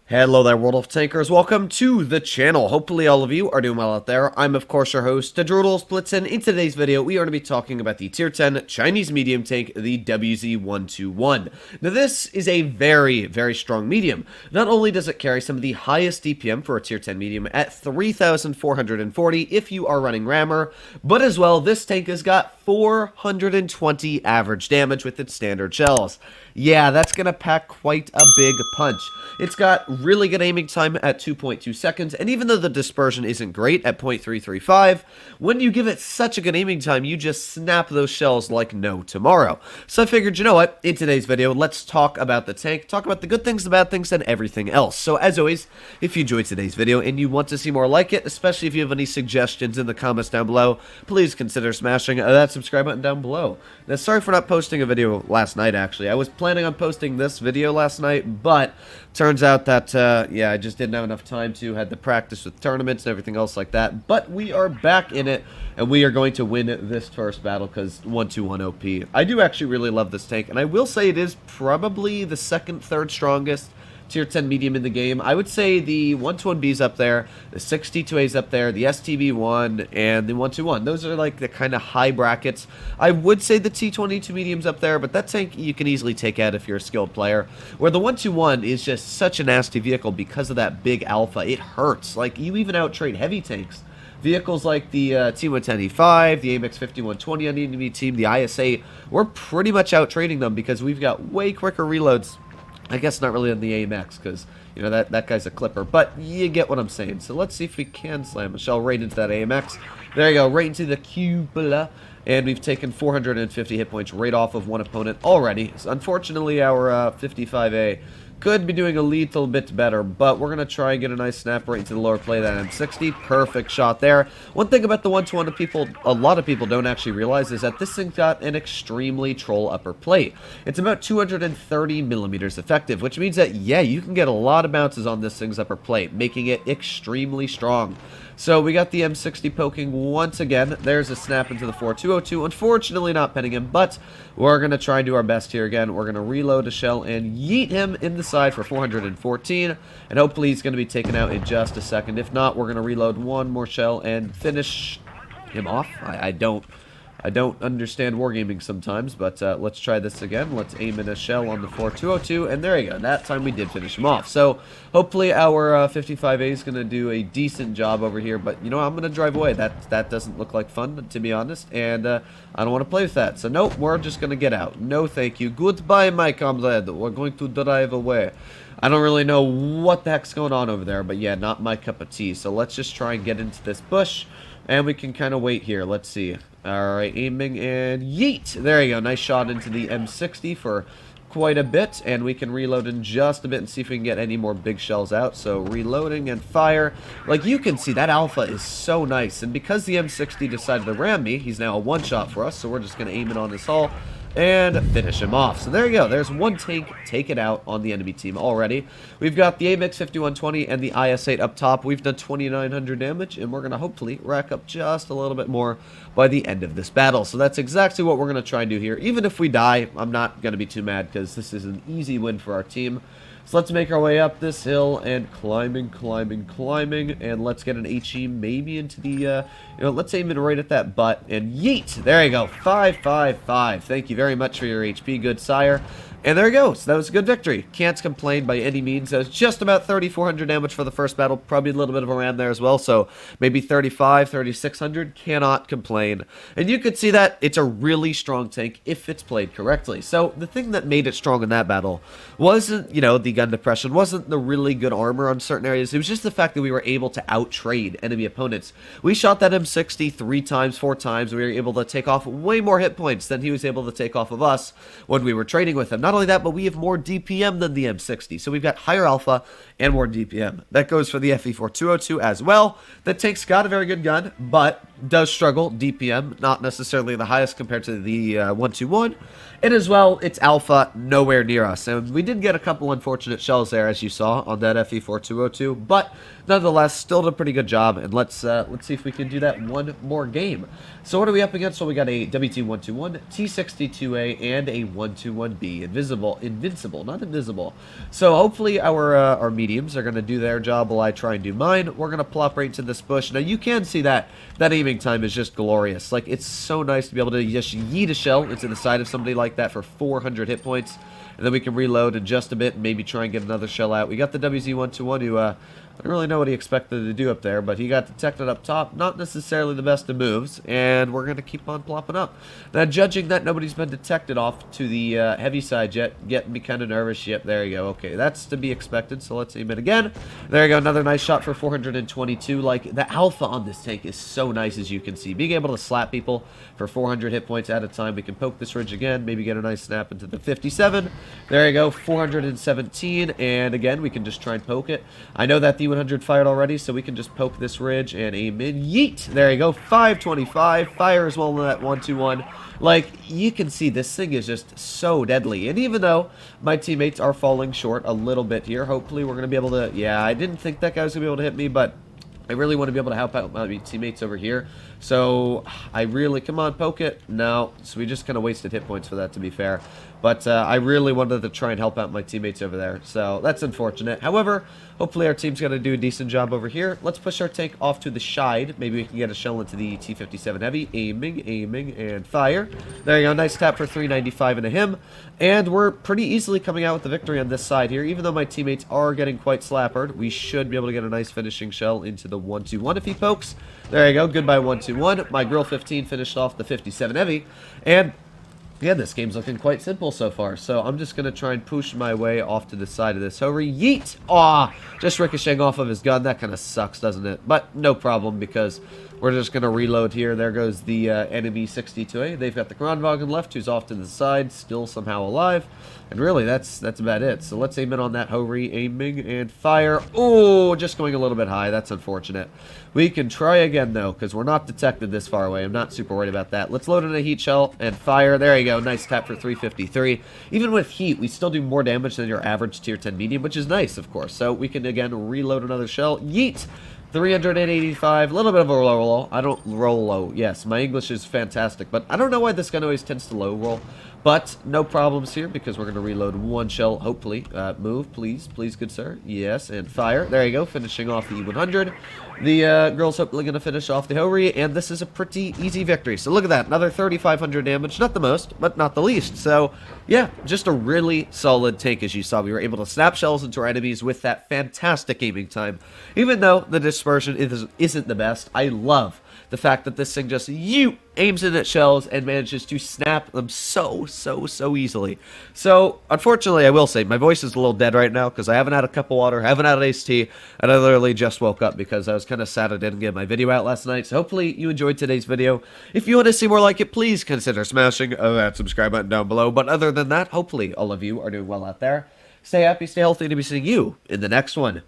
Hello there, World of Tankers. Welcome to the channel. Hopefully all of you are doing well out there. I'm, of course, your host, Tanks Blitz, and in today's video, we are going to be talking about the Tier 10 Chinese medium tank, the WZ-121. Now, this is a very, very strong medium. Not only does it carry some of the highest DPM for a Tier 10 medium at 3,440 if you are running rammer, but as well, this tank has got 420 average damage with its standard shells. Yeah, that's going to pack quite a big punch. It's got really good aiming time at 2.2 seconds, and even though the dispersion isn't great at 0.335, when you give it such a good aiming time, you just snap those shells like no tomorrow. So I figured, you know what, in today's video, let's talk about the tank, talk about the good things, the bad things, and everything else. So as always, if you enjoyed today's video and you want to see more like it, especially if you have any suggestions in the comments down below, please consider smashing that subscribe button down below. Now, sorry for not posting a video last night, actually. I was planning on posting this video last night, but turns out that, yeah, I just didn't have enough time to, had to practice with tournaments and everything else like that. But we are back in it, and we are going to win this first battle because 121 OP. I do actually really love this tank, and I will say it is probably the second, third strongest Tier 10 medium in the game. I would say the 121B is up there, the 62A is up there, the STB1, and the 121. Those are like the kind of high brackets. I would say the T22 medium's up there, but that tank you can easily take out if you're a skilled player. Where the 121 is just such a nasty vehicle because of that big alpha. It hurts. Like, you even out-trade heavy tanks. Vehicles like the T110E5, the AMX 5120 on the enemy team, the IS-8, we're pretty much out-trading them because we've got way quicker reloads. I guess not really on the AMX because, you know, that guy's a clipper. But you get what I'm saying. So let's see if we can slam a shell right into that AMX. There you go, right into the cupola. And we've taken 450 hit points right off of one opponent already. So unfortunately, our 55A could be doing a little bit better, but we're going to try and get a nice snap right into the lower plate of that M60. Perfect shot there. One thing about the 121 a lot of people don't actually realize is that this thing's got an extremely troll upper plate. It's about 230 millimeters effective, which means that, yeah, you can get a lot of bounces on this thing's upper plate, making it extremely strong. So we got the M60 poking once again. There's a snap into the 4202. Unfortunately not pinning him, but we're going to try and do our best here again. We're going to reload a shell and yeet him in the side for 414. And hopefully he's going to be taken out in just a second. If not, we're going to reload one more shell and finish him off. I don't understand wargaming sometimes, but let's try this again. Let's aim in a shell on the 4202, and there you go. That time we did finish him off. So hopefully our 55A is going to do a decent job over here, but you know, I'm going to drive away. That doesn't look like fun, to be honest, and I don't want to play with that. So nope, we're just going to get out. No thank you. Goodbye, my comrade. We're going to drive away. I don't really know what the heck's going on over there, but yeah, not my cup of tea. So let's just try and get into this bush, and we can kind of wait here. Let's see. Alright, aiming and yeet! There you go, nice shot into the M60 for quite a bit, and we can reload in just a bit and see if we can get any more big shells out. So reloading and fire. Like you can see, that alpha is so nice, and because the M60 decided to ram me, he's now a one-shot for us, so we're just going to aim it on his hull and finish him off. So there you go. There's one tank taken out on the enemy team already. We've got the AMX 5120 and the IS-8 up top. We've done 2,900 damage, and we're going to hopefully rack up just a little bit more by the end of this battle. So that's exactly what we're going to try and do here. Even if we die, I'm not going to be too mad because this is an easy win for our team. So let's make our way up this hill and climbing, and let's get an HE maybe into the, you know, let's aim it right at that butt, and yeet! There you go, 555. Thank you very much for your HP, good sire. And there you go, so that was a good victory. Can't complain by any means. That was just about 3,400 damage for the first battle, probably a little bit of a ram there as well, so maybe 3,600. Cannot complain. And you could see that it's a really strong tank if it's played correctly. So the thing that made it strong in that battle wasn't, you know, the gun depression, wasn't the really good armor on certain areas. It was just the fact that we were able to out-trade enemy opponents. We shot that M60 3 times, 4 times. We were able to take off way more hit points than he was able to take off of us when we were trading with him. Not only that, but we have more DPM than the M60. So we've got higher alpha and more DPM. That goes for the FE4202 as well. The tank's got a very good gun, but does struggle. DPM, not necessarily the highest compared to the 121. And as well, it's alpha, nowhere near us. And we did get a couple unfortunate shells there, as you saw, on that FE4202. But nonetheless, still did a pretty good job. And let's see if we can do that one more game. So what are we up against? So we got a WT121, T62A, and a 121B. Invincible, not invisible. So hopefully our mediums are going to do their job while I try and do mine. We're going to plop right into this bush. Now you can see that aiming time is just glorious. Like, it's so nice to be able to just yeet a shell into the side of somebody like that for 400 hit points. And then we can reload in just a bit and maybe try and get another shell out. We got the WZ121 who, I don't really know what he expected to do up there, but he got detected up top. Not necessarily the best of moves, and we're going to keep on plopping up. Now, judging that nobody's been detected off to the heavy side yet, getting me kind of nervous. Yep, there you go. Okay, that's to be expected, so let's aim it again. There you go, another nice shot for 422. Like, the alpha on this tank is so nice, as you can see. Being able to slap people for 400 hit points at a time. We can poke this ridge again, maybe get a nice snap into the 57. There you go, 417, and again, we can just try and poke it. I know that the 100 fired already, so we can just poke this ridge and aim in. Yeet! There you go, 525. Fire as well in that 121. Like, you can see this thing is just so deadly. And even though my teammates are falling short a little bit here, hopefully we're going to be able to... Yeah, I didn't think that guy was going to be able to hit me, but I really want to be able to help out my teammates over here. So, I really... Come on, poke it. No. So we just kind of wasted hit points for that, to be fair. But I really wanted to try and help out my teammates over there. So, that's unfortunate. However, hopefully our team's going to do a decent job over here. Let's push our tank off to the side. Maybe we can get a shell into the T57 Heavy. Aiming, and fire. There you go. Nice tap for 395 into him. And we're pretty easily coming out with the victory on this side here. Even though my teammates are getting quite slappered, we should be able to get a nice finishing shell into the 121 if he pokes. There you go. Goodbye 121. My Grill 15 finished off the 57 Heavy. And yeah, this game's looking quite simple so far. So I'm just going to try and push my way off to the side of this hover. Yeet! Aw! Just ricocheting off of his gun. That kind of sucks, doesn't it? But no problem, because we're just going to reload here. There goes the enemy 62A. They've got the Kronwagen left, who's off to the side, still somehow alive. And really, that's about it. So let's aim it on that Hovery. Aiming and fire. Oh, just going a little bit high. That's unfortunate. We can try again, though, because we're not detected this far away. I'm not super worried about that. Let's load in a heat shell and fire. There you go. Nice tap for 353. Even with heat, we still do more damage than your average tier 10 medium, which is nice, of course. So we can, again, reload another shell. Yeet! 385, a little bit of a low roll. I don't roll low. Yes, my English is fantastic, but I don't know why this gun always tends to low roll. But no problems here, because we're going to reload one shell, hopefully. Move, please, good sir. Yes, and fire. There you go, finishing off the E100. The girl's hopefully going to finish off the Hovery, and this is a pretty easy victory. So look at that, another 3,500 damage. Not the most, but not the least. So, yeah, just a really solid tank, as you saw. We were able to snap shells into our enemies with that fantastic aiming time. Even though the dispersion isn't the best, I love the fact that this thing just aims in at shells and manages to snap them so easily. So, unfortunately, I will say, my voice is a little dead right now because I haven't had a cup of water, haven't had an iced tea, and I literally just woke up because I was kind of sad I didn't get my video out last night. So hopefully you enjoyed today's video. If you want to see more like it, please consider smashing that subscribe button down below. But other than that, hopefully all of you are doing well out there. Stay happy, stay healthy, and to be seeing you in the next one.